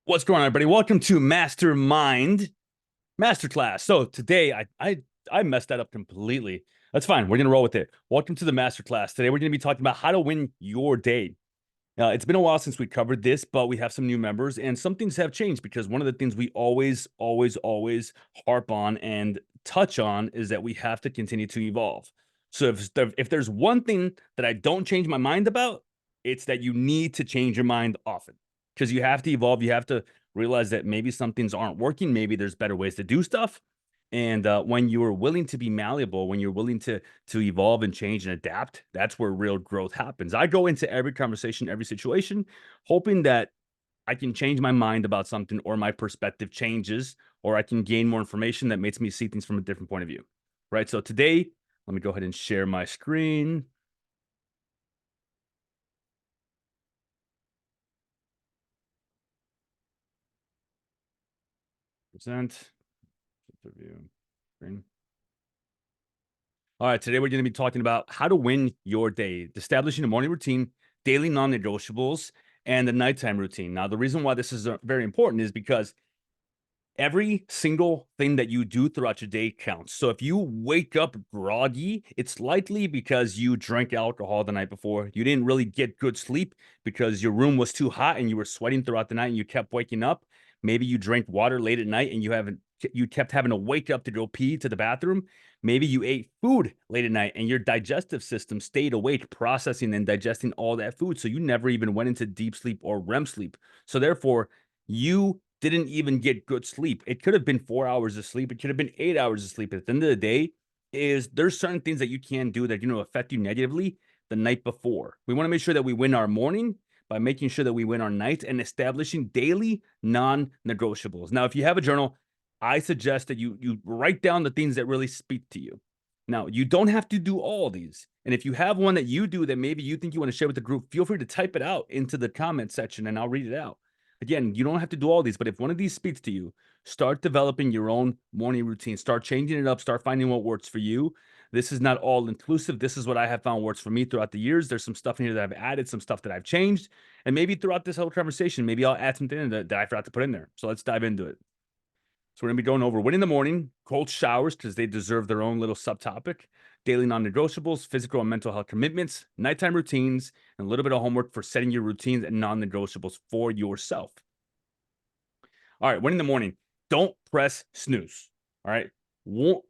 What's going on, everybody? Welcome to Masterclass. So today I messed that up completely. That's fine. We're gonna roll with it. Welcome to the Masterclass. Today we're gonna be talking about how to win your day. It's been a while since we covered this, but we have some new members and some things have changed because one of the things we always harp on and touch on is that we have to continue to evolve. So if there's one thing that I don't change my mind about, it's that you need to change your mind often because you have to evolve. You have to realize that maybe some things aren't working. Maybe there's better ways to do stuff. And when you're willing to be malleable, when you're willing to evolve and change and adapt, that's where real growth happens. I go into every conversation, every situation, hoping that I can change my mind about something or my perspective changes, or I can gain more information that makes me see things from a different point of view. Right. So today, let me go ahead and share my screen. Present. Interview. Screen. All right, today we're going to be talking about how to win your day, establishing a morning routine, daily non-negotiables, and the nighttime routine. Now, the reason why this is very important is because every single thing that you do throughout your day counts. So if you wake up groggy, it's likely because you drank alcohol the night before. You didn't really get good sleep because your room was too hot and you were sweating throughout the night and you kept waking up. Maybe you drank water late at night and you kept having to wake up to go pee to the bathroom. Maybe you ate food late at night and your digestive system stayed awake processing and digesting all that food. So you never even went into deep sleep or REM sleep. So therefore, you didn't even get good sleep. It could have been 4 hours of sleep. It could have been 8 hours of sleep. At the end of the day, there's certain things that you can do that affect you negatively the night before. We want to make sure that we win our morning by making sure that we win our night and establishing daily non-negotiables. Now, if you have a journal, I suggest that you write down the things that really speak to you. Now, you don't have to do all these. And if you have one that you do that maybe you think you want to share with the group, feel free to type it out into the comment section and I'll read it out. Again, you don't have to do all these, but if one of these speaks to you, start developing your own morning routine. Start changing it up. Start finding what works for you. This is not all inclusive. This is what I have found works for me throughout the years. There's some stuff in here that I've added, some stuff that I've changed. And maybe throughout this whole conversation, maybe I'll add something in that I forgot to put in there. So let's dive into it. So we're going to be going over winning in the morning, cold showers, because they deserve their own little subtopic, daily non-negotiables, physical and mental health commitments, nighttime routines, and a little bit of homework for setting your routines and non-negotiables for yourself. All right, win in the morning. Don't press snooze. All right.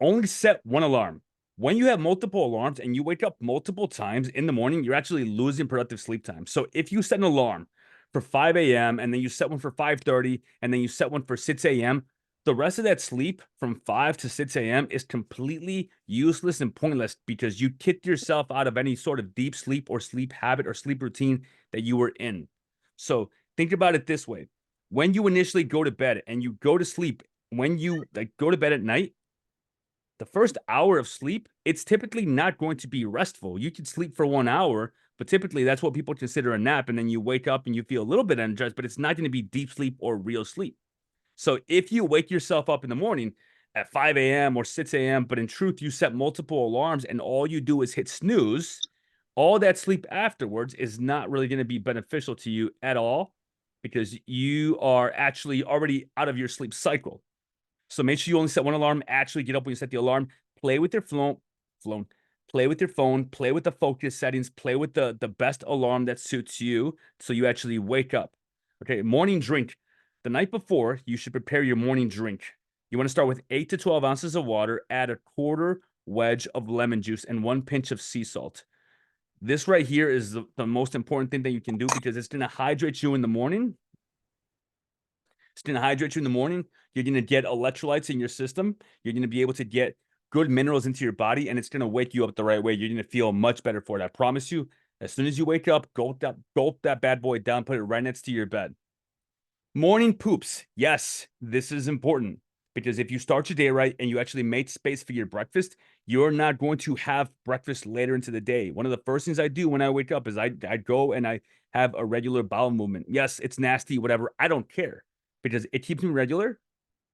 Only set one alarm. When you have multiple alarms and you wake up multiple times in the morning, you're actually losing productive sleep time. So if you set an alarm for 5 a.m. and then you set one for 5:30 and then you set one for 6 a.m., the rest of that sleep from 5 to 6 a.m. is completely useless and pointless because you kicked yourself out of any sort of deep sleep or sleep habit or sleep routine that you were in. So think about it this way. When you initially go to bed and you go to sleep, when you go to bed at night, the first hour of sleep, it's typically not going to be restful. You could sleep for 1 hour, but typically that's what people consider a nap. And then you wake up and you feel a little bit energized, but it's not going to be deep sleep or real sleep. So if you wake yourself up in the morning at 5 a.m. or 6 a.m., but in truth, you set multiple alarms and all you do is hit snooze, all that sleep afterwards is not really going to be beneficial to you at all because you are actually already out of your sleep cycle. So make sure you only set one alarm. Actually get up when you set the alarm. Play with your play with your phone, play with the focus settings, play with the best alarm that suits you so you actually wake up. Okay, morning drink. The night before, you should prepare your morning drink. You want to start with 8 to 12 ounces of water, add a quarter wedge of lemon juice, and 1 pinch of sea salt. This right here is the most important thing that you can do because it's going to hydrate you in the morning. It's going to hydrate you in the morning. You're going to get electrolytes in your system. You're going to be able to get good minerals into your body, and it's going to wake you up the right way. You're going to feel much better for it. I promise you, as soon as you wake up, gulp that bad boy down, put it right next to your bed. Morning poops. Yes, this is important because if you start your day right and you actually make space for your breakfast, you're not going to have breakfast later into the day. One of the first things I do when I wake up is I go and I have a regular bowel movement. Yes, it's nasty, whatever. I don't care because it keeps me regular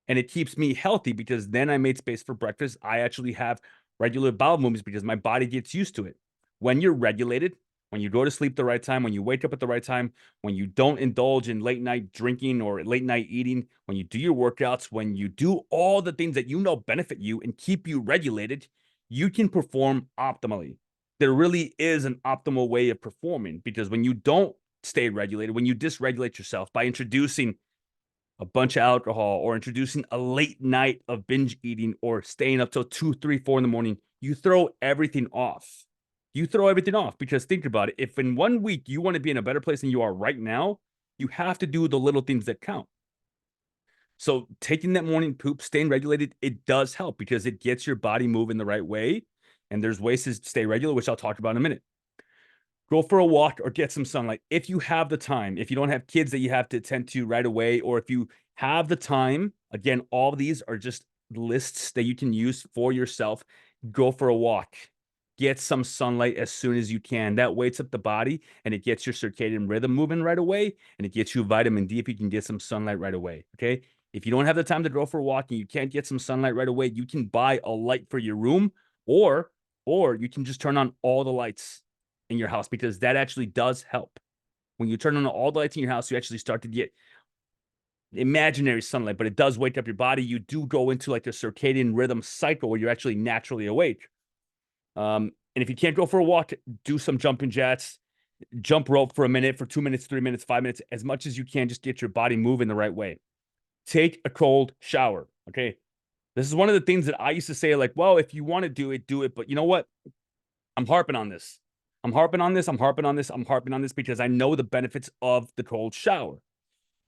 and it keeps me healthy because then I made space for breakfast. I actually have regular bowel movements because my body gets used to it. When you're regulated, when you go to sleep the right time, when you wake up at the right time, when you don't indulge in late night drinking or late night eating, when you do your workouts, when you do all the things that you know benefit you and keep you regulated, you can perform optimally. There really is an optimal way of performing, because when you don't stay regulated, when you dysregulate yourself by introducing a bunch of alcohol or introducing a late night of binge eating or staying up till 2, 3, 4 in the morning, you throw everything off. You throw everything off, because think about it. If in 1 week you want to be in a better place than you are right now, you have to do the little things that count. So taking that morning poop, staying regulated, it does help, because it gets your body moving the right way. And there's ways to stay regular, which I'll talk about in a minute. Go for a walk or get some sunlight if you have the time. If you don't have kids that you have to attend to right away, or if you have the time, again, all of these are just lists that you can use for yourself. Go for a walk. Get some sunlight as soon as you can. That wakes up the body and it gets your circadian rhythm moving right away, and it gets you vitamin D if you can get some sunlight right away. Okay. If you don't have the time to go for a walk and you can't get some sunlight right away, you can buy a light for your room, or you can just turn on all the lights in your house, because that actually does help. When you turn on all the lights in your house, you actually start to get imaginary sunlight, but it does wake up your body. You do go into like a circadian rhythm cycle where you're actually naturally awake. And if you can't go for a walk, do some jumping jacks, jump rope for a minute, for 2 minutes, 3 minutes, 5 minutes, as much as you can. Just get your body moving the right way. Take a cold shower. Okay. This is one of the things that I used to say, like, well, if you want to do it, do it. But you know what? I'm harping on this. I'm harping on this because I know the benefits of the cold shower.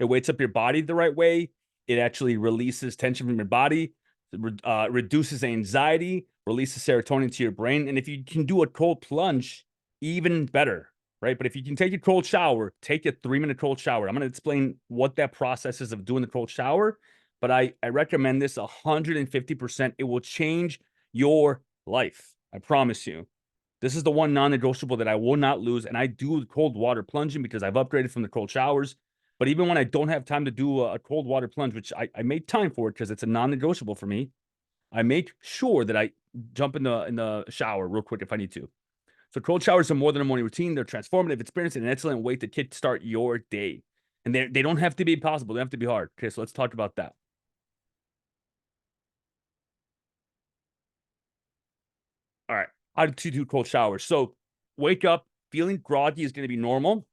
It wakes up your body the right way. It actually releases tension from your body, reduces anxiety, releases serotonin to your brain. And if you can do a cold plunge, even better, right? But if you can take a cold shower, take a 3-minute cold shower. I'm going to explain what that process is of doing the cold shower, but I recommend this 150%. It will change your life. I promise you. This is the one non-negotiable that I will not lose. And I do cold water plunging because I've upgraded from the cold showers. But even when I don't have time to do a cold water plunge, which I made time for it because it's a non-negotiable for me, I make sure that I jump in the shower real quick if I need to. So cold showers are more than a morning routine. They're transformative experience and an excellent way to kickstart your day. And they don't have to be impossible. They have to be hard. Okay, so let's talk about that. All right. How to do cold showers. So wake up feeling groggy is going to be normal.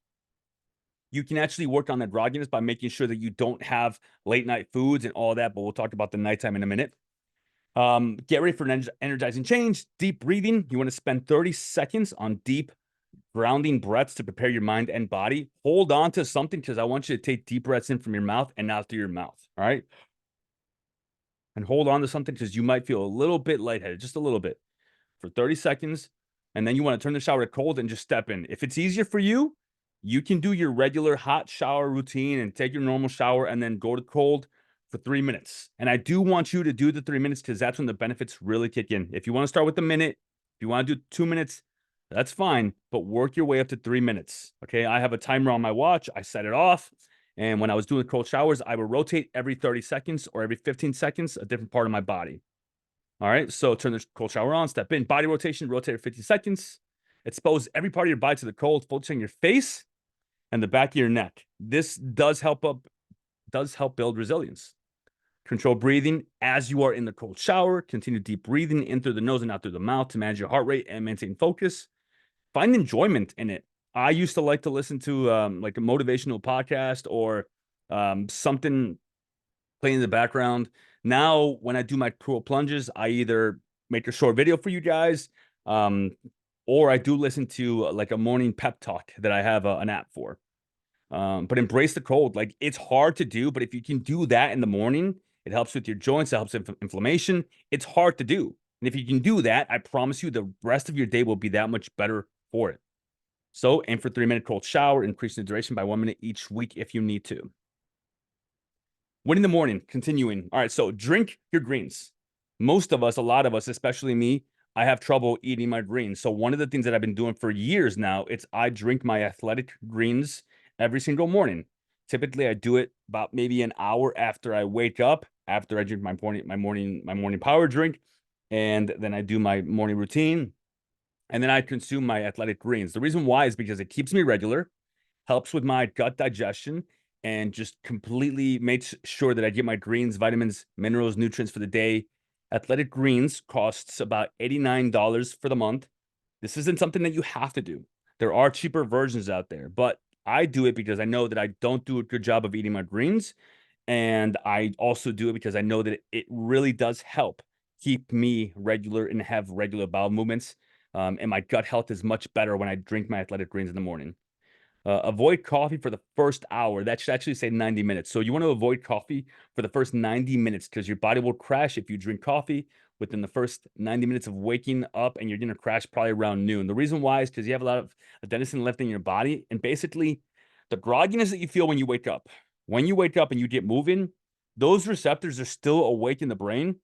You can actually work on that grogginess by making sure that you don't have late night foods and all that, but we'll talk about the nighttime in a minute. Get ready for an energizing change. Deep breathing. You want to spend 30 seconds on deep grounding breaths to prepare your mind and body. Hold on to something, because I want you to take deep breaths in from your mouth and out through your mouth. All right. And hold on to something, because you might feel a little bit lightheaded, just a little bit, for 30 seconds. And then you want to turn the shower to cold and just step in. If it's easier for you, you can do your regular hot shower routine and take your normal shower and then go to cold for 3 minutes. And I do want you to do the 3 minutes, because that's when the benefits really kick in. If you want to start with a minute, if you want to do 2 minutes, that's fine, but work your way up to 3 minutes. Okay. I have a timer on my watch. I set it off. And when I was doing cold showers, I would rotate every 30 seconds or every 15 seconds, a different part of my body. All right. So turn the cold shower on, step in, body rotation, rotate every 50 seconds. Expose every part of your body to the cold, focusing on your face and the back of your neck. This does help build resilience. Control breathing as you are in the cold shower. Continue deep breathing in through the nose and out through the mouth to manage your heart rate and maintain focus. Find enjoyment in it. I used to like to listen to like a motivational podcast or something playing in the background. Now, when I do my cool plunges, I either make a short video for you guys, or I do listen to like a morning pep talk that I have an app for. But embrace the cold. Like, it's hard to do, but if you can do that in the morning, it helps with your joints. It helps with inflammation. It's hard to do. And if you can do that, I promise you the rest of your day will be that much better for it. So aim for 3-minute cold shower, increasing the duration by 1 minute each week if you need to. Win in the morning, continuing. All right, so drink your greens. Most of us, a lot of us, especially me, I have trouble eating my greens. So one of the things that I've been doing for years now, it's I drink my athletic greens every single morning. Typically, I do it about maybe an hour after I wake up, after I drink my morning power drink, and then I do my morning routine. and then I consume my athletic greens. The reason why is because it keeps me regular, helps with my gut digestion, and just completely makes sure that I get my greens, vitamins, minerals, nutrients for the day. Athletic Greens costs about $89 for the month. This isn't something that you have to do. There are cheaper versions out there, but I do it because I know that I don't do a good job of eating my greens. And I also do it because I know that it really does help keep me regular and have regular bowel movements. And my gut health is much better when I drink my athletic greens in the morning. Avoid coffee for the first hour. That should actually say 90 minutes. So you want to avoid coffee for the first 90 minutes because your body will crash if you drink coffee within the first 90 minutes of waking up, and you're going to crash probably around noon. The reason why is because you have a lot of adenosine left in your body, and basically the grogginess that you feel when you wake up and you get moving, those receptors are still awake in the brain.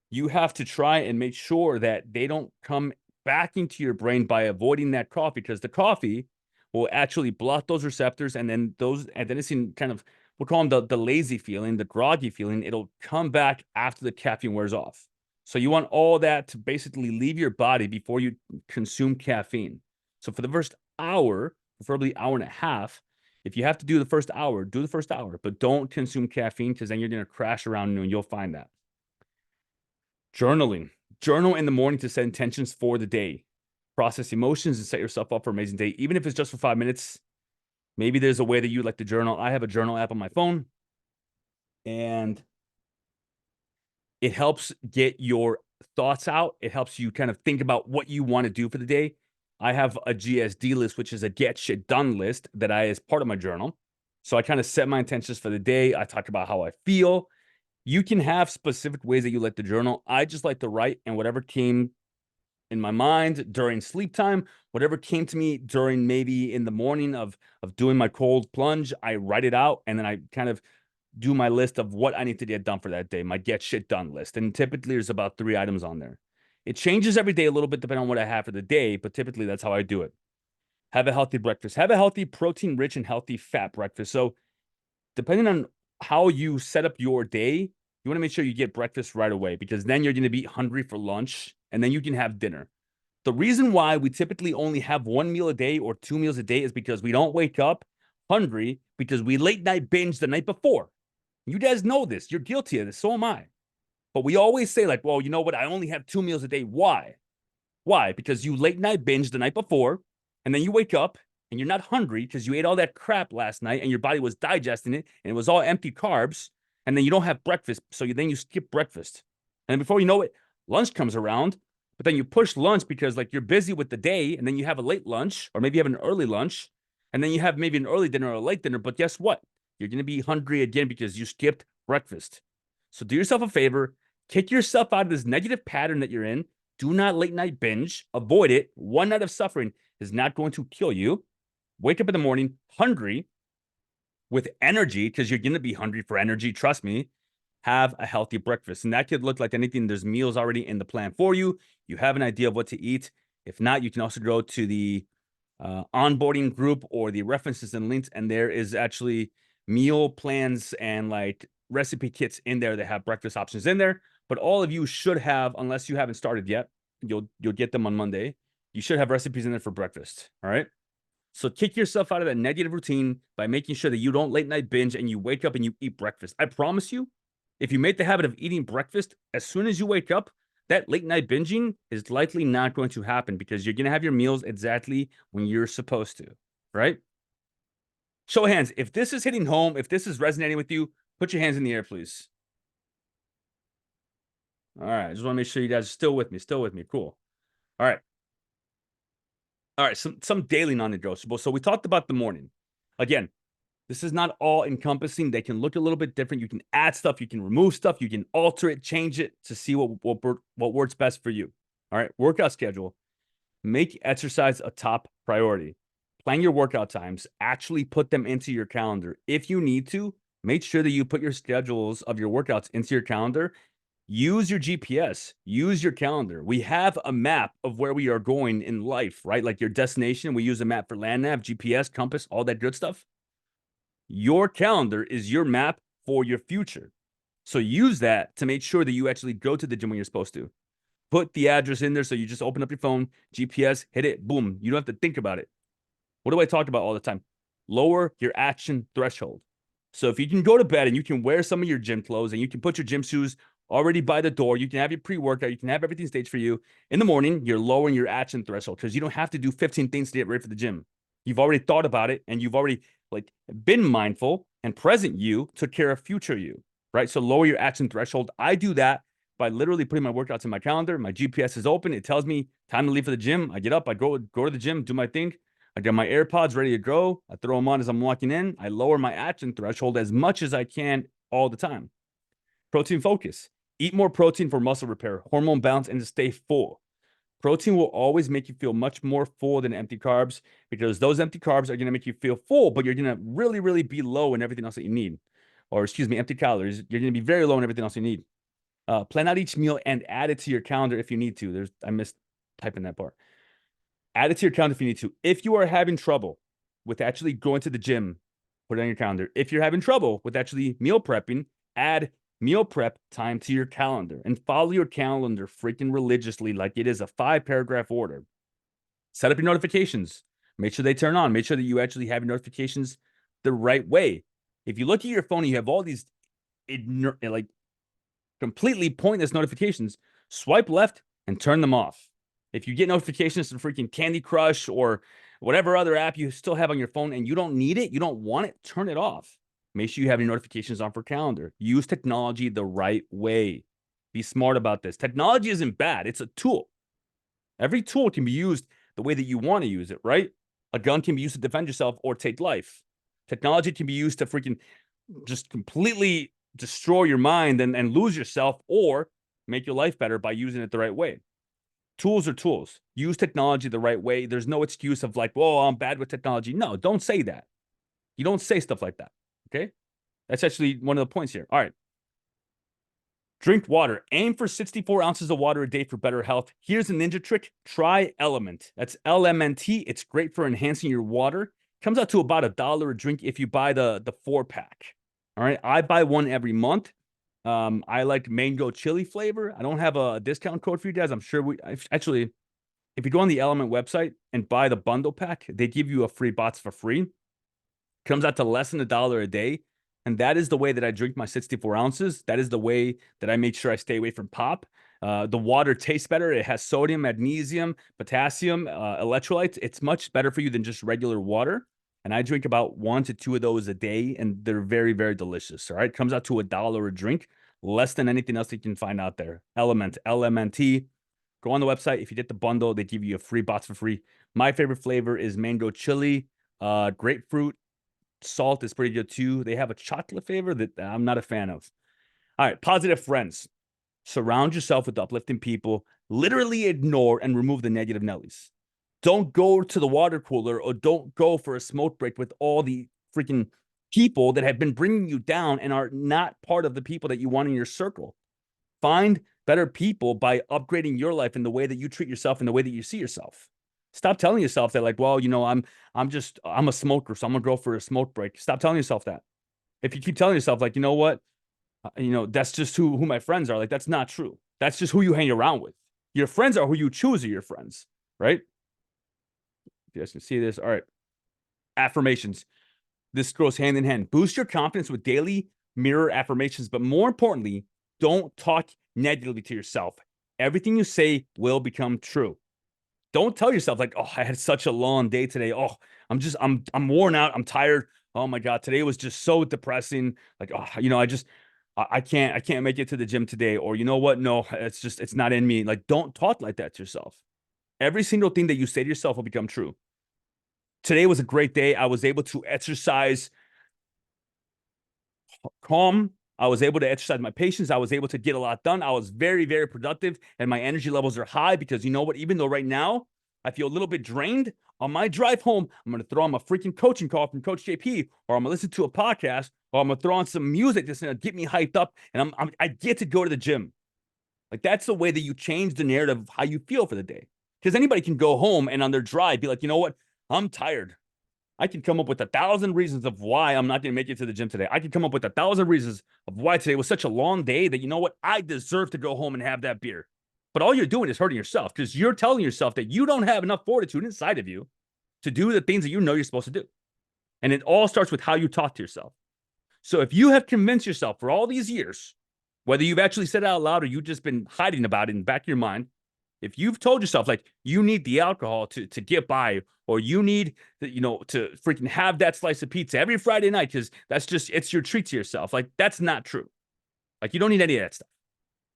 You have to try and make sure that they don't come back into your brain by avoiding that coffee, because the coffee will actually block those receptors, and then those adenosine kind of, we'll call them the lazy feeling, the groggy feeling, it'll come back after the caffeine wears off. So you want all that to basically leave your body before you consume caffeine. So for the first hour, preferably hour and a half, if you have to do the first hour, do the first hour, but don't consume caffeine, because then you're going to crash around noon. You'll find that. Journaling. Journal in the morning to set intentions for the day. Process emotions and set yourself up for an amazing day. Even if it's just for 5 minutes, maybe there's a way that you like to journal. I have a journal app on my phone, and it helps get your thoughts out. It helps you kind of think about what you want to do for the day. I have a GSD list, which is a get shit done list that I, as part of my journal. So I kind of set my intentions for the day. I talk about how I feel. You can have specific ways that you like to journal. I just like to write, and whatever came in my mind during sleep time, whatever came to me during maybe in the morning of doing my cold plunge, I write it out, and then I kind of do my list of what I need to get done for that day, my get shit done list. And typically there's about 3 items on there. It changes every day a little bit depending on what I have for the day, but typically that's how I do it. Have a healthy breakfast. Have a healthy, protein rich and healthy fat breakfast. So depending on how you set up your day, you want to make sure you get breakfast right away, because then you're going to be hungry for lunch, and then you can have dinner. The reason why we typically only have 1 meal a day or 2 meals a day is because we don't wake up hungry, because we late night binge the night before. You guys know this. You're guilty of this. So am I. But we always say, like, well, you know what? I only have 2 meals a day. Why? Why? Because you late night binge the night before, and then you wake up and you're not hungry because you ate all that crap last night and your body was digesting it and it was all empty carbs. And then you don't have breakfast. So then you skip breakfast. And before you know it, lunch comes around, but then you push lunch because like you're busy with the day, and then you have a late lunch, or maybe you have an early lunch, and then you have maybe an early dinner or a late dinner. But guess what? You're going to be hungry again because you skipped breakfast. So do yourself a favor, kick yourself out of this negative pattern that you're in. Do not late night binge. Avoid it. One night of suffering is not going to kill you. Wake up in the morning hungry with energy, because you're going to be hungry for energy. Trust me. Have a healthy breakfast. And that could look like anything. There's meals already in the plan for you. You have an idea of what to eat. If not, you can also go to the onboarding group or the references and links. And there is actually meal plans and like recipe kits in there that have breakfast options in there. But all of you should have, unless you haven't started yet, you'll get them on Monday. You should have recipes in there for breakfast. All right. So kick yourself out of that negative routine by making sure that you don't late night binge and you wake up and you eat breakfast. I promise you, if you make the habit of eating breakfast as soon as you wake up, that late night binging is likely not going to happen, because you're going to have your meals exactly when you're supposed to, right? Show of hands. If this is hitting home, if this is resonating with you, put your hands in the air, please. All right. I just want to make sure you guys are still with me. Still with me. Cool. All right. All right. Some daily non-negotiables. So we talked about the morning. Again, this is not all encompassing. They can look a little bit different. You can add stuff. You can remove stuff. You can alter it, change it to see what works best for you. All right. Workout schedule. Make exercise a top priority. Plan your workout times. Actually put them into your calendar. If you need to, make sure that you put your schedules of your workouts into your calendar. Use your GPS. Use your calendar. We have a map of where we are going in life, right? Like your destination. We use a map for land nav, GPS, compass, all that good stuff. Your calendar is your map for your future. So use that to make sure that you actually go to the gym when you're supposed to. put the address in there. So you just open up your phone, GPS, hit it, boom. You don't have to think about it. What do I talk about all the time? Lower your action threshold. So if you can go to bed and you can wear some of your gym clothes and you can put your gym shoes already by the door, you can have your pre-workout, you can have everything staged for you. In the morning, you're lowering your action threshold because you don't have to do 15 things to get ready for the gym. You've already thought about it and you've already like been mindful, and present you took care of future you, right? So lower your action threshold. I do that by literally putting my workouts in my calendar. My GPS is open. It tells me time to leave for the gym. I get up, I go to the gym, do my thing. I got my AirPods ready to go. I throw them on as I'm walking in. I lower my action threshold as much as I can all the time. Protein focus. Eat more protein for muscle repair, hormone balance, and to stay full. Protein will always make you feel much more full than empty carbs because those empty carbs are going to make you feel full, but you're going to really, really be low in everything else that you need. Or excuse me, empty calories. You're going to be very low in everything else you need. Plan out each meal and add it to your calendar if you need to. I missed typing that part. Add it to your calendar if you need to. If you are having trouble with actually going to the gym, put it on your calendar. If you're having trouble with actually meal prepping, add meal prep time to your calendar and follow your calendar freaking religiously like it is a 5-paragraph order. Set up your notifications. Make sure they turn on. Make sure that you actually have your notifications the right way. If you look at your phone and you have all these like completely pointless notifications, swipe left and turn them off. If you get notifications from freaking Candy Crush or whatever other app you still have on your phone and you don't need it, you don't want it, turn it off. Make sure you have your notifications on for calendar. Use technology the right way. Be smart about this. Technology isn't bad. It's a tool. Every tool can be used the way that you want to use it, right? A gun can be used to defend yourself or take life. Technology can be used to freaking just completely destroy your mind and lose yourself or make your life better by using it the right way. Tools are tools. Use technology the right way. There's no excuse of like, whoa, I'm bad with technology. No, don't say that. You don't say stuff like that. Okay? That's actually one of the points here. All right. Drink water. Aim for 64 ounces of water a day for better health. Here's a ninja trick. Try Element. That's LMNT. It's great for enhancing your water. Comes out to about $1 a drink if you buy the 4-pack. All right. I buy one every month. I like mango chili flavor. I don't have a discount code for you guys. I'm sure if you go on the Element website and buy the bundle pack, they give you a free box for free. Comes out to less than $1 a day. And that is the way that I drink my 64 ounces. That is the way that I make sure I stay away from pop. The water tastes better. It has sodium, magnesium, potassium, electrolytes. It's much better for you than just regular water. And I drink about 1 to 2 of those a day, and they're very, very delicious. All right. Comes out to $1 a drink, less than anything else you can find out there. Element, LMNT. Go on the website. If you get the bundle, they give you a free box for free. My favorite flavor is mango chili, grapefruit. Salt is pretty good too. They have a chocolate flavor that I'm not a fan of. All right, positive friends. Surround yourself with uplifting people. Literally ignore and remove the negative Nellies. Don't go to the water cooler or don't go for a smoke break with all the freaking people that have been bringing you down and are not part of the people that you want in your circle. Find better people by upgrading your life in the way that you treat yourself and the way that you see yourself. Stop telling yourself that, like, well, I'm a smoker, so I'm gonna go for a smoke break. Stop telling yourself that. If you keep telling yourself, like, you know what, that's just who my friends are. Like, that's not true. That's just who you hang around with. Your friends are who you choose are your friends, right? You guys can see this. All right. Affirmations. This goes hand in hand. Boost your confidence with daily mirror affirmations, but more importantly, don't talk negatively to yourself. Everything you say will become true. Don't tell yourself like, oh, I had such a long day today. Oh, I'm worn out. I'm tired. Oh my God, today was just so depressing. Like, oh, I can't make it to the gym today. Or you know what? No, it's not in me. Like, don't talk like that to yourself. Every single thing that you say to yourself will become true. Today was a great day. I was able to exercise calm. I was able to exercise my patience. I was able to get a lot done. I was very, very productive, and my energy levels are high because you know what? Even though right now I feel a little bit drained, on my drive home, I'm going to throw on a freaking coaching call from Coach JP, or I'm going to listen to a podcast, or I'm going to throw on some music that's going to get me hyped up, and I get to go to the gym. Like, that's the way that you change the narrative of how you feel for the day. Because anybody can go home and on their drive be like, you know what? I'm tired. I can come up with 1,000 reasons of why I'm not going to make it to the gym today. I can come up with 1,000 reasons of why today was such a long day that, you know what? I deserve to go home and have that beer. But all you're doing is hurting yourself because you're telling yourself that you don't have enough fortitude inside of you to do the things that you know you're supposed to do. And it all starts with how you talk to yourself. So if you have convinced yourself for all these years, whether you've actually said it out loud or you've just been hiding about it in the back of your mind, if you've told yourself like you need the alcohol to get by, or you need to freaking have that slice of pizza every Friday night because it's your treat to yourself, like that's not true. Like you don't need any of that stuff.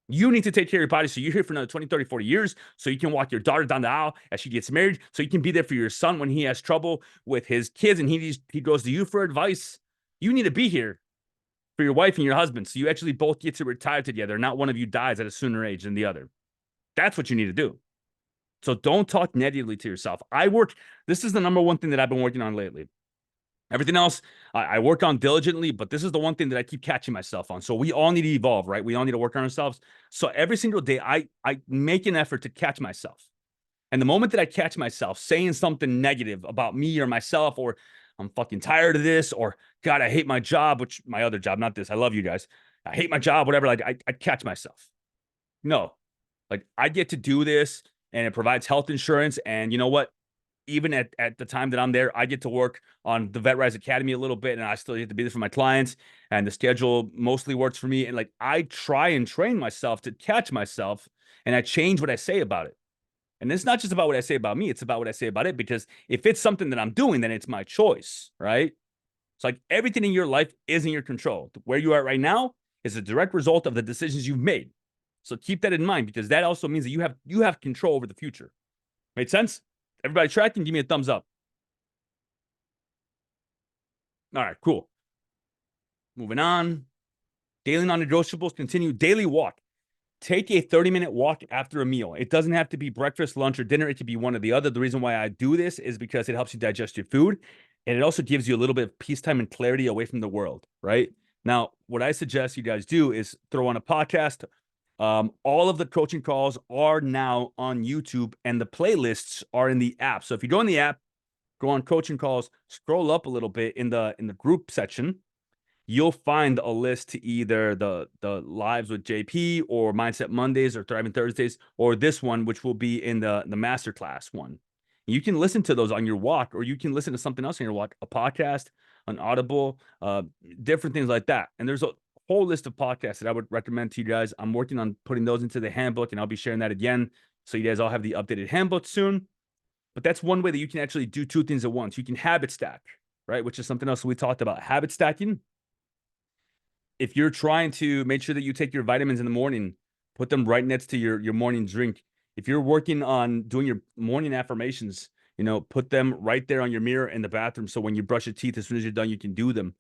You need to take care of your body so you're here for another 20, 30, 40 years so you can walk your daughter down the aisle as she gets married, so you can be there for your son when he has trouble with his kids and he goes to you for advice. You need to be here for your wife and your husband so you actually both get to retire together, not one of you dies at a sooner age than the other. That's what you need to do. So don't talk negatively to yourself. This is the number one thing that I've been working on lately. Everything else I work on diligently, but this is the one thing that I keep catching myself on. So we all need to evolve, right? We all need to work on ourselves. So every single day, I make an effort to catch myself. And the moment that I catch myself saying something negative about me or myself, or I'm fucking tired of this, or God, I hate my job, which my other job, not this. I love you guys. I hate my job, whatever. Like I catch myself. No, like I get to do this and it provides health insurance. And you know what? Even at the time that I'm there, I get to work on the Vet Rise Academy a little bit, and I still get to be there for my clients, and the schedule mostly works for me. And like, I try and train myself to catch myself, and I change what I say about it. And it's not just about what I say about me, it's about what I say about it, because if it's something that I'm doing, then it's my choice, right? It's like everything in your life is in your control. Where you are right now is a direct result of the decisions you've made. So keep that in mind, because that also means that you have control over the future. Make sense? Everybody tracking? Give me a thumbs up. All right, cool. Moving on. Daily non-negotiables continue. Daily walk. Take a 30-minute walk after a meal. It doesn't have to be breakfast, lunch, or dinner. It could be one or the other. The reason why I do this is because it helps you digest your food, and it also gives you a little bit of peacetime and clarity away from the world, right? Now, what I suggest you guys do is throw on a podcast. All of the coaching calls are now on YouTube, and the playlists are in the app. So if you go in the app, go on coaching calls, scroll up a little bit in the group section, you'll find a list to either the lives with JP or Mindset Mondays or Thriving Thursdays, or this one, which will be in the Masterclass one. You can listen to those on your walk, or you can listen to something else on your walk, a podcast, an Audible, different things like that. And there's a whole list of podcasts that I would recommend to you guys. I'm working on putting those into the handbook, and I'll be sharing that again. So you guys all have the updated handbook soon. But that's one way that you can actually do two things at once. You can habit stack, right? Which is something else we talked about. Habit stacking. If you're trying to make sure that you take your vitamins in the morning, put them right next to your morning drink. If you're working on doing your morning affirmations, put them right there on your mirror in the bathroom. So when you brush your teeth, as soon as you're done, you can do them.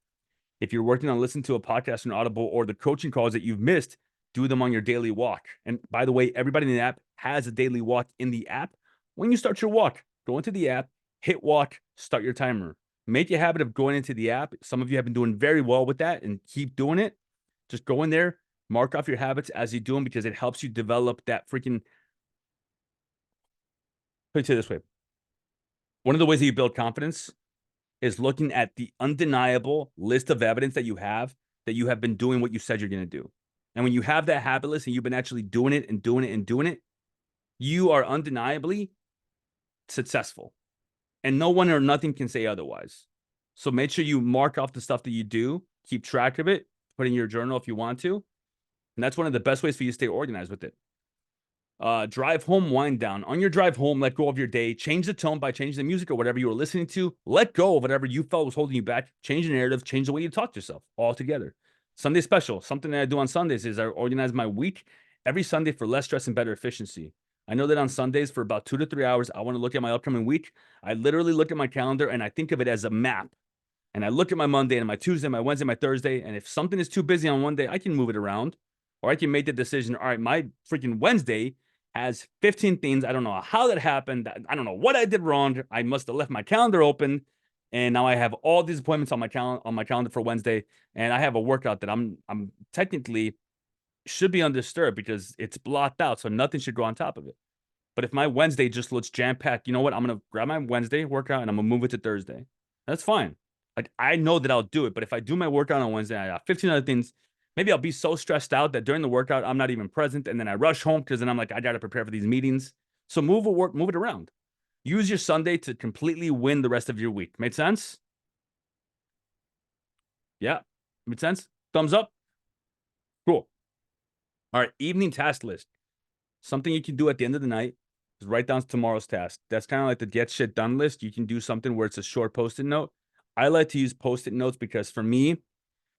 If you're working on listening to a podcast on Audible or the coaching calls that you've missed, do them on your daily walk. And by the way, everybody in the app has a daily walk in the app. When you start your walk, go into the app, hit walk, start your timer. Make a habit of going into the app. Some of you have been doing very well with that and keep doing it. Just go in there, mark off your habits as you do them, because it helps you develop that freaking. Let me say it this way. One of the ways that you build confidence is looking at the undeniable list of evidence that you have been doing what you said you're going to do. And when you have that habit list and you've been actually doing it and doing it and doing it, you are undeniably successful. And no one or nothing can say otherwise. So make sure you mark off the stuff that you do, keep track of it, put in your journal if you want to. And that's one of the best ways for you to stay organized with it. Drive home, wind down. On your drive home, let go of your day. Change the tone by changing the music or whatever you were listening to. Let go of whatever you felt was holding you back. Change the narrative. Change the way you talk to yourself altogether. Sunday special. Something that I do on Sundays is I organize my week every Sunday for less stress and better efficiency. I know that on Sundays for about 2 to 3 hours, I want to look at my upcoming week. I literally look at my calendar and I think of it as a map. And I look at my Monday and my Tuesday, my Wednesday, my Thursday. And if something is too busy on one day, I can move it around. Or I can make the decision, all right, my freaking Wednesday has 15 things. I don't know how that happened. I don't know what I did wrong. I must have left my calendar open. And now I have all these appointments on my calendar for Wednesday. And I have a workout that I'm technically should be undisturbed because it's blocked out. So nothing should go on top of it. But if my Wednesday just looks jam-packed, you know what? I'm going to grab my Wednesday workout and I'm going to move it to Thursday. That's fine. Like, I know that I'll do it. But if I do my workout on Wednesday, I have 15 other things Maybe I'll be so stressed out that during the workout, I'm not even present. And then I rush home because then I'm like, I got to prepare for these meetings. So move it around. Use your Sunday to completely win the rest of your week. Made sense? Yeah. Made sense? Thumbs up? Cool. All right. Evening task list. Something you can do at the end of the night is write down tomorrow's task. That's kind of like the get shit done list. You can do something where it's a short post-it note. I like to use post-it notes because for me,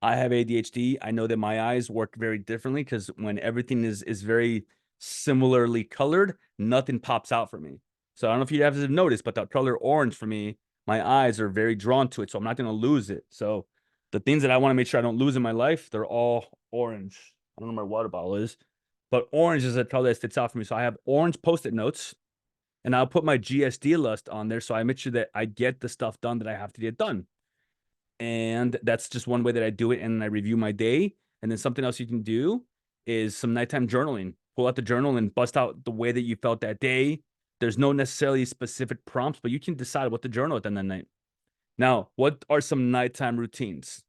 I have ADHD. I know that my eyes work very differently because when everything is very similarly colored, nothing pops out for me. So I don't know if you have noticed, but the color orange for me, my eyes are very drawn to it. So I'm not going to lose it. So the things that I want to make sure I don't lose in my life, they're all orange. I don't know where my water bottle is, but orange is a color that sticks out for me. So I have orange post-it notes, and I'll put my GSD list on there. So I make sure that I get the stuff done that I have to get done. And that's just one way that I do it. And I review my day. And then something else you can do is some nighttime journaling. Pull out the journal and bust out the way that you felt that day. There's no necessarily specific prompts, but you can decide what to journal at the end of the night. Now, what are some nighttime routines?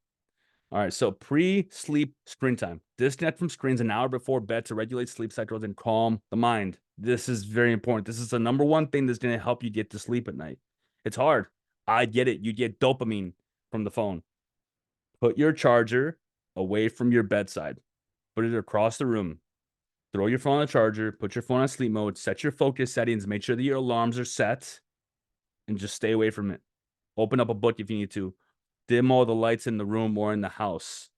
All right, so pre-sleep screen time. Disconnect from screens an hour before bed to regulate sleep cycles and calm the mind. This is very important. This is the number one thing that's going to help you get to sleep at night. It's hard. I get it. You get dopamine from the phone. Put your charger away from your bedside. Put it across the room. Throw your phone on the charger. Put your phone on sleep mode. Set your focus settings. Make sure that your alarms are set. And just stay away from it. Open up a book if you need to. Dim all the lights in the room or in the house.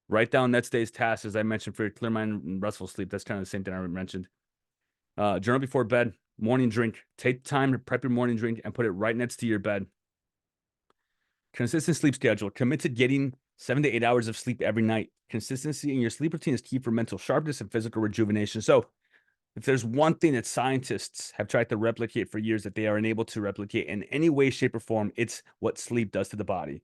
Write down next day's tasks, as I mentioned, for your clear mind and restful sleep. That's kind of the same thing I mentioned. Journal before bed. Morning drink. Take time to prep your morning drink and put it right next to your bed. Consistent sleep schedule. Commit to getting 7 to 8 hours of sleep every night. Consistency in your sleep routine is key for mental sharpness and physical rejuvenation. So if there's one thing that scientists have tried to replicate for years that they are unable to replicate in any way, shape, or form, it's what sleep does to the body.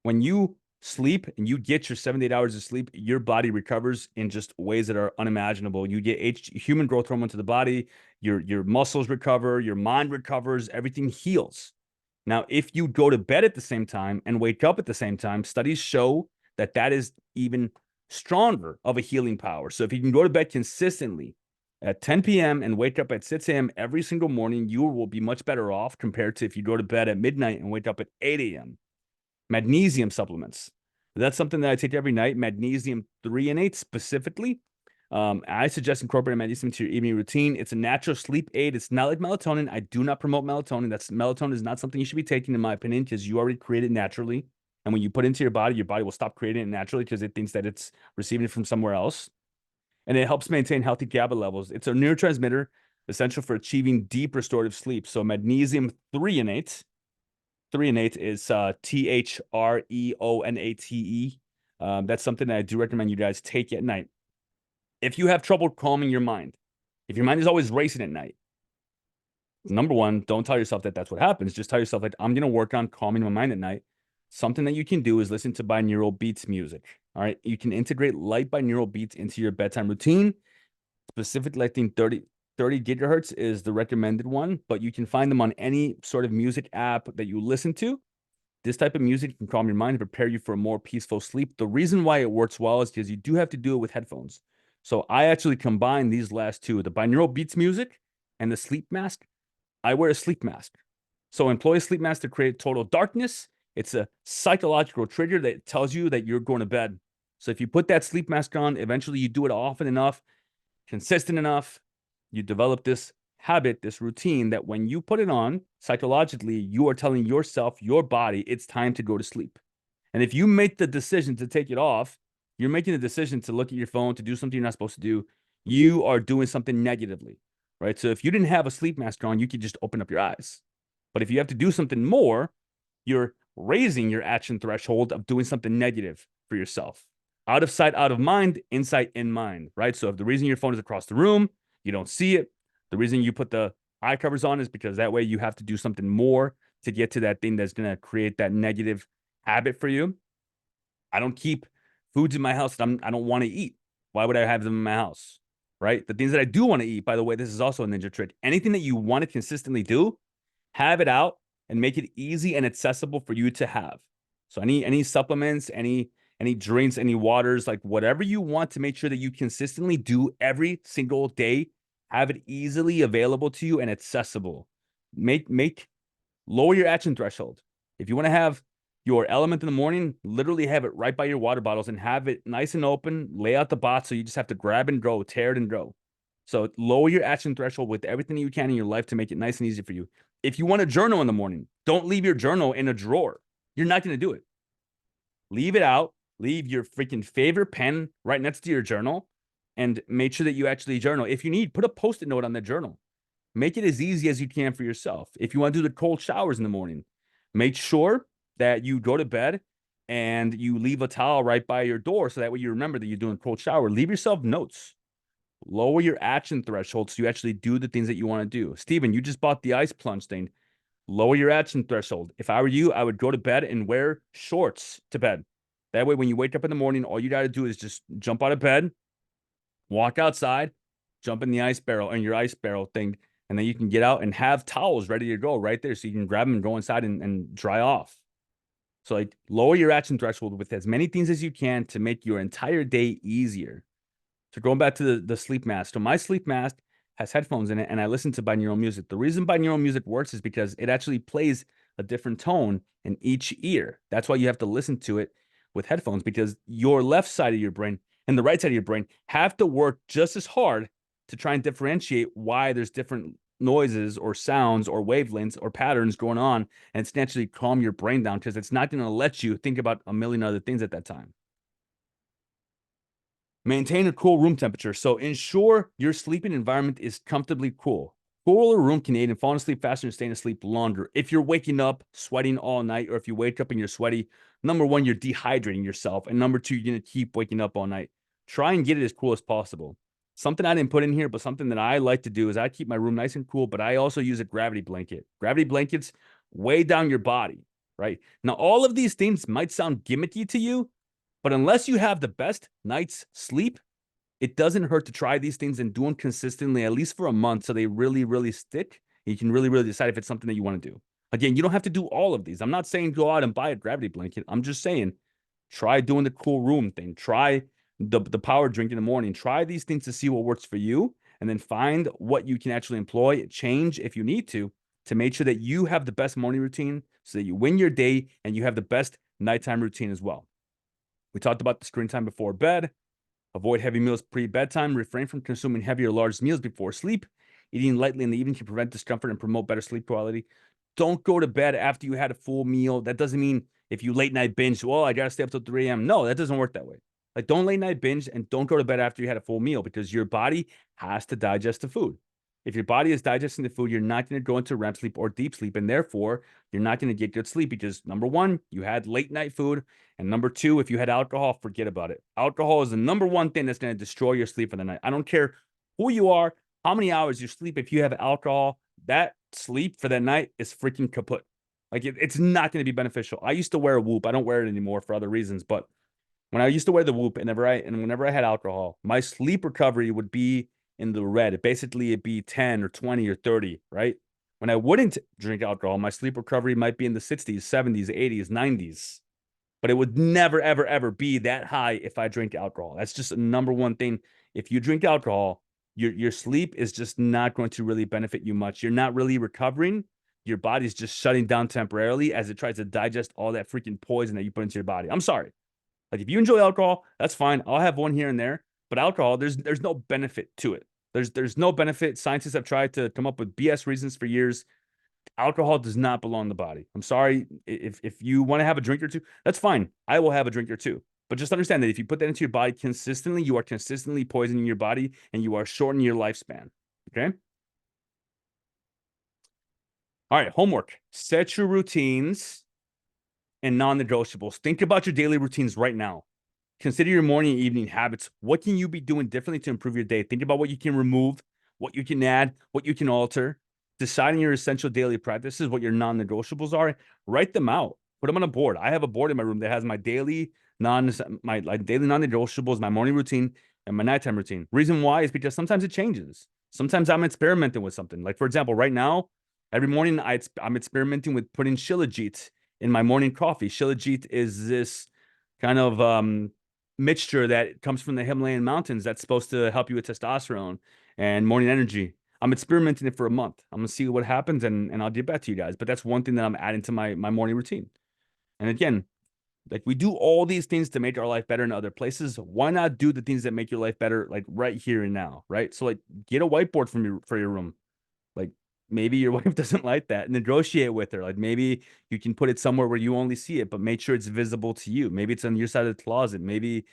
When you sleep and you get your 7 to 8 hours of sleep, your body recovers in just ways that are unimaginable. You get human growth hormone to the body, your muscles recover, your mind recovers, everything heals. Now, if you go to bed at the same time and wake up at the same time, studies show that that is even stronger of a healing power. So if you can go to bed consistently at 10 p.m. and wake up at 6 a.m. every single morning, you will be much better off compared to if you go to bed at midnight and wake up at 8 a.m. Magnesium supplements. That's something that I take every night, magnesium 3 and 8 specifically. I suggest incorporating magnesium into your evening routine. It's a natural sleep aid. It's not like melatonin. I do not promote melatonin. Melatonin is not something you should be taking, in my opinion, because you already create it naturally. And when you put it into your body will stop creating it naturally because it thinks that it's receiving it from somewhere else. And it helps maintain healthy GABA levels. It's a neurotransmitter essential for achieving deep restorative sleep. So magnesium 3 and 8. 3 and 8 is THREONATE. That's something that I do recommend you guys take at night. If you have trouble calming your mind, if your mind is always racing at night, number one, don't tell yourself that that's what happens. Just tell yourself, like, I'm going to work on calming my mind at night. Something that you can do is listen to binaural beats music. All right. You can integrate light binaural beats into your bedtime routine. Specifically, I think 30 gigahertz is the recommended one, but you can find them on any sort of music app that you listen to. This type of music can calm your mind and prepare you for a more peaceful sleep. The reason why it works well is because you do have to do it with headphones. So I actually combine these last two, the binaural beats music and the sleep mask. I wear a sleep mask. So employ a sleep mask to create total darkness. It's a psychological trigger that tells you that you're going to bed. So if you put that sleep mask on, eventually you do it often enough, consistent enough, you develop this habit, this routine that when you put it on, psychologically, you are telling yourself, your body, it's time to go to sleep. And if you make the decision to take it off, you're making the decision to look at your phone, to do something you're not supposed to do. You are doing something negatively, right? So if you didn't have a sleep mask on, you could just open up your eyes. But if you have to do something more, you're raising your action threshold of doing something negative for yourself. Out of sight, out of mind, insight in mind, right? So if the reason your phone is across the room, you don't see it. The reason you put the eye covers on is because that way you have to do something more to get to that thing that's going to create that negative habit for you. I don't keep foods in my house that I don't want to eat. Why would I have them in my house? Right? The things that I do want to eat, by the way, this is also a ninja trick. Anything that you want to consistently do, have it out and make it easy and accessible for you to have. So any supplements, any any drinks, any waters, like whatever you want to make sure that you consistently do every single day, have it easily available to you and accessible. Lower your action threshold. If you want to have your element in the morning, literally have it right by your water bottles and have it nice and open, lay out the box so you just have to grab and go, tear it and go. So lower your action threshold with everything you can in your life to make it nice and easy for you. If you want to journal in the morning, don't leave your journal in a drawer. You're not going to do it. Leave it out. Leave your freaking favorite pen right next to your journal and make sure that you actually journal. If you need, put a post-it note on the journal. Make it as easy as you can for yourself. If you want to do the cold showers in the morning, make sure that you go to bed and you leave a towel right by your door so that way you remember that you're doing a cold shower. Leave yourself notes. Lower your action threshold so you actually do the things that you want to do. Steven, you just bought the ice plunge thing. Lower your action threshold. If I were you, I would go to bed and wear shorts to bed. That way, when you wake up in the morning, all you got to do is just jump out of bed, walk outside, jump in the ice barrel and your ice barrel thing, and then you can get out and have towels ready to go right there so you can grab them and go inside and dry off. So like lower your action threshold with as many things as you can to make your entire day easier. So going back to the sleep mask. So my sleep mask has headphones in it and I listen to binaural music. The reason binaural music works is because it actually plays a different tone in each ear. That's why you have to listen to it with headphones, because your left side of your brain and the right side of your brain have to work just as hard to try and differentiate why there's different noises or sounds or wavelengths or patterns going on, and it's naturally calm your brain down because it's not going to let you think about a million other things at that time. Maintain a cool room temperature. So ensure your sleeping environment is comfortably cool. Cooler room can aid in falling asleep faster and staying asleep longer. If you're waking up sweating all night, or if you wake up and you're sweaty, number one, you're dehydrating yourself. And number two, you're going to keep waking up all night. Try and get it as cool as possible. Something I didn't put in here, but something that I like to do is I keep my room nice and cool, but I also use a gravity blanket. Gravity blankets weigh down your body, right? Now, all of these things might sound gimmicky to you, but unless you have the best night's sleep, it doesn't hurt to try these things and do them consistently, at least for a month, so they really, really stick. And you can really, really decide if it's something that you want to do. Again, you don't have to do all of these. I'm not saying go out and buy a gravity blanket. I'm just saying try doing the cool room thing. Try the power drink in the morning. Try these things to see what works for you, and then find what you can actually employ, change if you need to make sure that you have the best morning routine so that you win your day and you have the best nighttime routine as well. We talked about the screen time before bed. Avoid heavy meals pre-bedtime. Refrain from consuming heavy or large meals before sleep. Eating lightly in the evening can prevent discomfort and promote better sleep quality. Don't go to bed after you had a full meal. That doesn't mean if you late night binge, well, I got to stay up till 3 a.m. No, that doesn't work that way. Like, don't late night binge and don't go to bed after you had a full meal, because your body has to digest the food. If your body is digesting the food, you're not going to go into REM sleep or deep sleep, and therefore you're not going to get good sleep, because number one, you had late night food, and number two, if you had alcohol, forget about it. Alcohol is the number one thing that's going to destroy your sleep for the night. I don't care who you are, how many hours you sleep. If you have alcohol, that sleep for that night is freaking kaput. Like it's not going to be beneficial. I used to wear a Whoop. I don't wear it anymore for other reasons, but when I used to wear the Whoop, and whenever I had alcohol, my sleep recovery would be in the red. Basically, it'd be 10 or 20 or 30, right? When I wouldn't drink alcohol, my sleep recovery might be in the 60s, 70s, 80s, 90s. But it would never, ever, ever be that high if I drink alcohol. That's just the number one thing. If you drink alcohol, your sleep is just not going to really benefit you much. You're not really recovering. Your body's just shutting down temporarily as it tries to digest all that freaking poison that you put into your body. I'm sorry. Like, if you enjoy alcohol, that's fine. I'll have one here and there. But alcohol, there's no benefit to it. There's no benefit. Scientists have tried to come up with BS reasons for years. Alcohol does not belong in the body. I'm sorry. If you want to have a drink or two, that's fine. I will have a drink or two. But just understand that if you put that into your body consistently, you are consistently poisoning your body and you are shortening your lifespan. Okay? All right, homework. Set your routines and non-negotiables. Think about your daily routines right now. Consider your morning and evening habits. What can you be doing differently to improve your day? Think about what you can remove, what you can add, what you can alter. Deciding your essential daily practices, what your non-negotiables are. Write them out. Put them on a board. I have a board in my room that has my daily non-negotiables, my morning routine, and my nighttime routine. Reason why is because sometimes it changes. Sometimes I'm experimenting with something. Like, for example, right now, every morning I'm experimenting with putting shilajit in my morning coffee. Shilajit is this kind of mixture that comes from the Himalayan mountains that's supposed to help you with testosterone and morning energy. I'm experimenting it for a month. I'm gonna see what happens, and I'll get back to you guys. But that's one thing that I'm adding to my morning routine. And again, like we do all these things to make our life better in other places. Why not do the things that make your life better, like right here and now, right? So like get a whiteboard for your room. Like maybe your wife doesn't like that. Negotiate with her. Like maybe you can put it somewhere where you only see it, but make sure it's visible to you. Maybe it's on your side of the closet. Maybe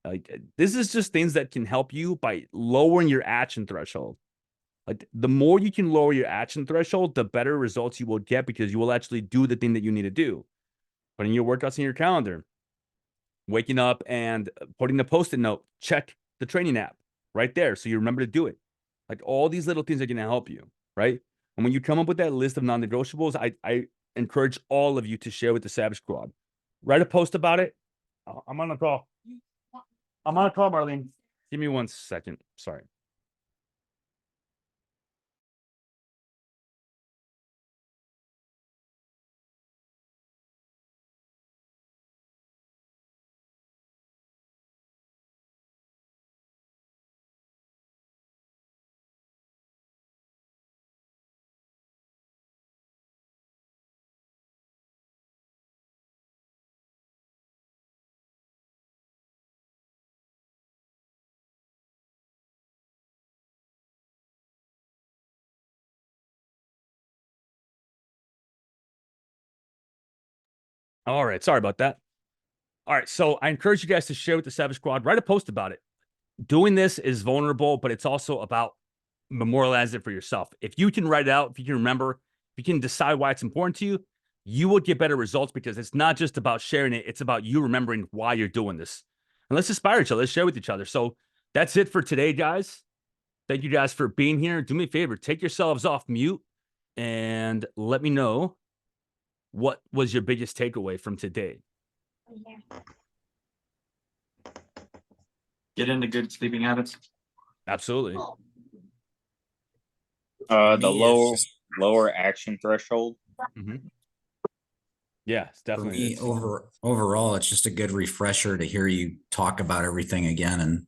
like this is just things that can help you by lowering your action threshold. Like the more you can lower your action threshold, the better results you will get because you will actually do the thing that you need to do. Putting your workouts in your calendar, waking up and putting the post-it note, check the training app right there so you remember to do it. Like all these little things are going to help you, right? And when you come up with that list of non-negotiables, I encourage all of you to share with the Savage Squad. Write a post about it. I'm on a call. I'm on a call, Marlene. Give me 1 second. Sorry. All right. Sorry about that. All right. So I encourage you guys to share with the Savage Squad. Write a post about it. Doing this is vulnerable, but it's also about memorializing it for yourself. If you can write it out, if you can remember, if you can decide why it's important to you, you will get better results because it's not just about sharing it. It's about you remembering why you're doing this. And let's inspire each other. Let's share with each other. So that's it for today, guys. Thank you guys for being here. Do me a favor, take yourselves off mute and let me know what was your biggest takeaway from today. Get into good sleeping habits. Absolutely. The lower action threshold. Mm-hmm. Yeah, it's For definitely me, overall, it's just a good refresher to hear you talk about everything again. And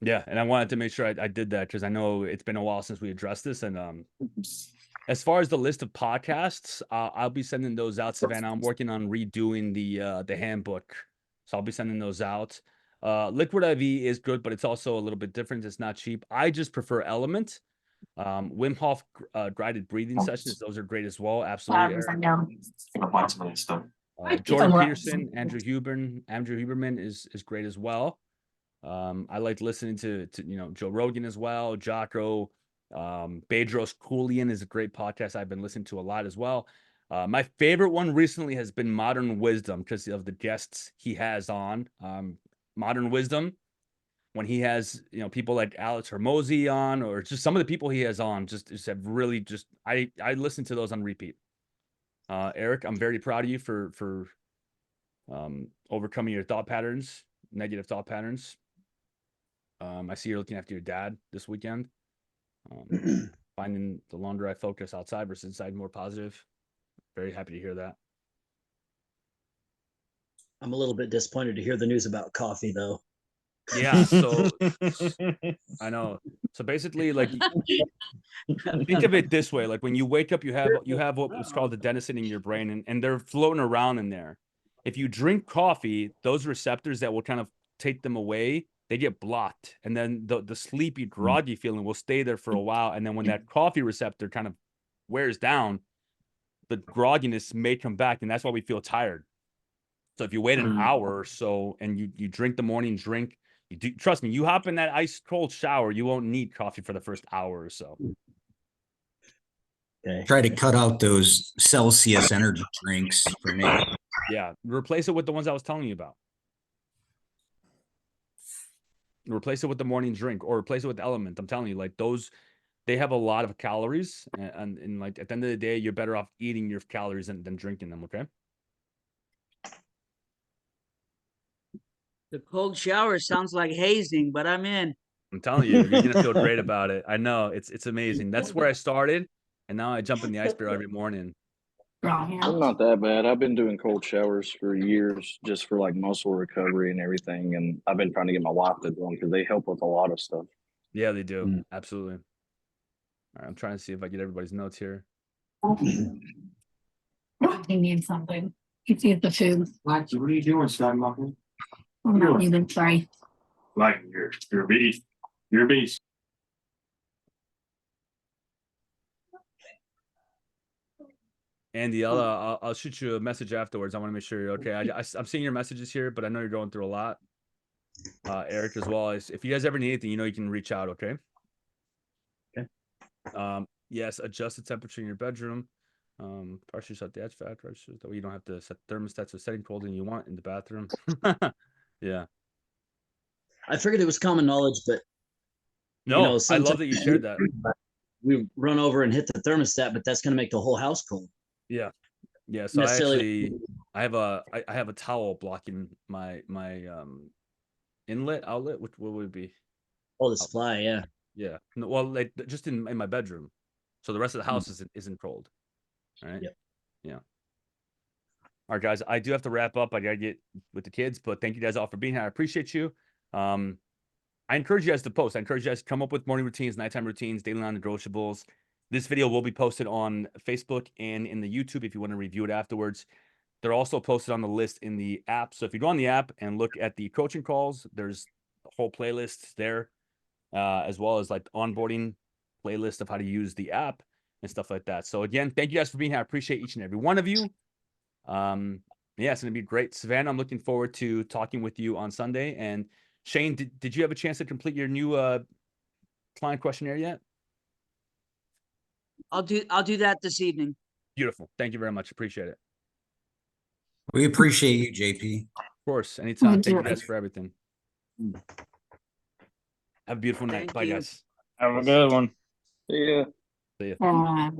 yeah, and I wanted to make sure I did that because I know it's been a while since we addressed this. And as far as the list of podcasts, I'll be sending those out, Savannah. I'm working on redoing the handbook, so I'll be sending those out. Liquid IV is good, but it's also a little bit different. It's not cheap. I just prefer Element. Wim Hof guided breathing sessions; those are great as well. Absolutely. Jordan Peterson, Andrew Huberman is great as well. I like listening to Joe Rogan as well. Jocko, Bedros Koulian is a great podcast I've been listening to a lot as well. My favorite one recently has been Modern Wisdom because of the guests he has on. Modern Wisdom, when he has people like Alex Hormozy on, or just some of the people he has on, just have really just I listen to those on repeat. Eric, I'm very proud of you for overcoming your thought patterns, negative thought patterns. I see you're looking after your dad this weekend. Finding the longer I focus outside versus inside more positive. Very happy to hear that. I'm a little bit disappointed to hear the news about coffee, though. Yeah, so I know. So basically, like, think of it this way: like when you wake up, you have what's called the adenosine in your brain, and they're floating around in there. If you drink coffee, those receptors that will kind of take them away, they get blocked, and then the sleepy, groggy feeling will stay there for a while, and then when that coffee receptor kind of wears down, the grogginess may come back, and that's why we feel tired. So if you wait an hour or so and you drink the morning drink, trust me, you hop in that ice cold shower, you won't need coffee for the first hour or so. Okay. try to cut out those Celsius energy drinks for me. Yeah, replace it with the ones I was telling you about. Replace it with the morning drink or replace it with Element. I'm telling you, like those, they have a lot of calories, and like at the end of the day, you're better off eating your calories than drinking them. Okay. The cold shower sounds like hazing, but I'm in. I'm telling you, you're gonna feel great about it. I know it's amazing. That's where I started, and now I jump in the ice bear every morning. I'm not that bad. I've been doing cold showers for years just for like muscle recovery and everything. And I've been trying to get my wife to do them because they help with a lot of stuff. Yeah, they do. Mm. Absolutely. All right, I'm trying to see if I get everybody's notes here. He needs something. He's eat the food. Lexi, what are you doing, Stagmuffin? I'm not even sorry. Like, you're a beast. You're a beast. Andy, I'll shoot you a message afterwards. I want to make sure you're okay. I'm seeing your messages here, but I know you're going through a lot. Eric as well. If you guys ever need anything, you can reach out. Okay. Okay. Yes, adjust the temperature in your bedroom. Partially shut the edge factor. That way you don't have to set thermostats to setting colder than you want in the bathroom. Yeah. I figured it was common knowledge, but No, I love sometimes that you shared that. we run over and hit the thermostat, but that's going to make the whole house cold. Yeah. Yeah. So I have a towel blocking my inlet outlet. What would it be? Oh, the supply, yeah. Yeah. No, well, like just in my bedroom. So the rest of the house isn't cold. All right. Yep. Yeah. All right, guys. I do have to wrap up. I gotta get with the kids, but thank you guys all for being here. I appreciate you. I encourage you guys to post. I encourage you guys to come up with morning routines, nighttime routines, daily non-negotiables. This video will be posted on Facebook and in the YouTube if you want to review it afterwards. They're also posted on the list in the app. So if you go on the app and look at the coaching calls, there's a whole playlist there, as well as like the onboarding playlist of how to use the app and stuff like that. So again, thank you guys for being here. I appreciate each and every one of you. Yeah, it's going to be great. Savannah, I'm looking forward to talking with you on Sunday. And Shane, did you have a chance to complete your new client questionnaire yet? I'll do that this evening. Beautiful. Thank you very much. Appreciate it. We appreciate you, JP. Of course. Anytime. Thank you Enjoy. guys for everything. Have a beautiful night. Thank Bye, you. guys. Have a good one. Yeah. See ya.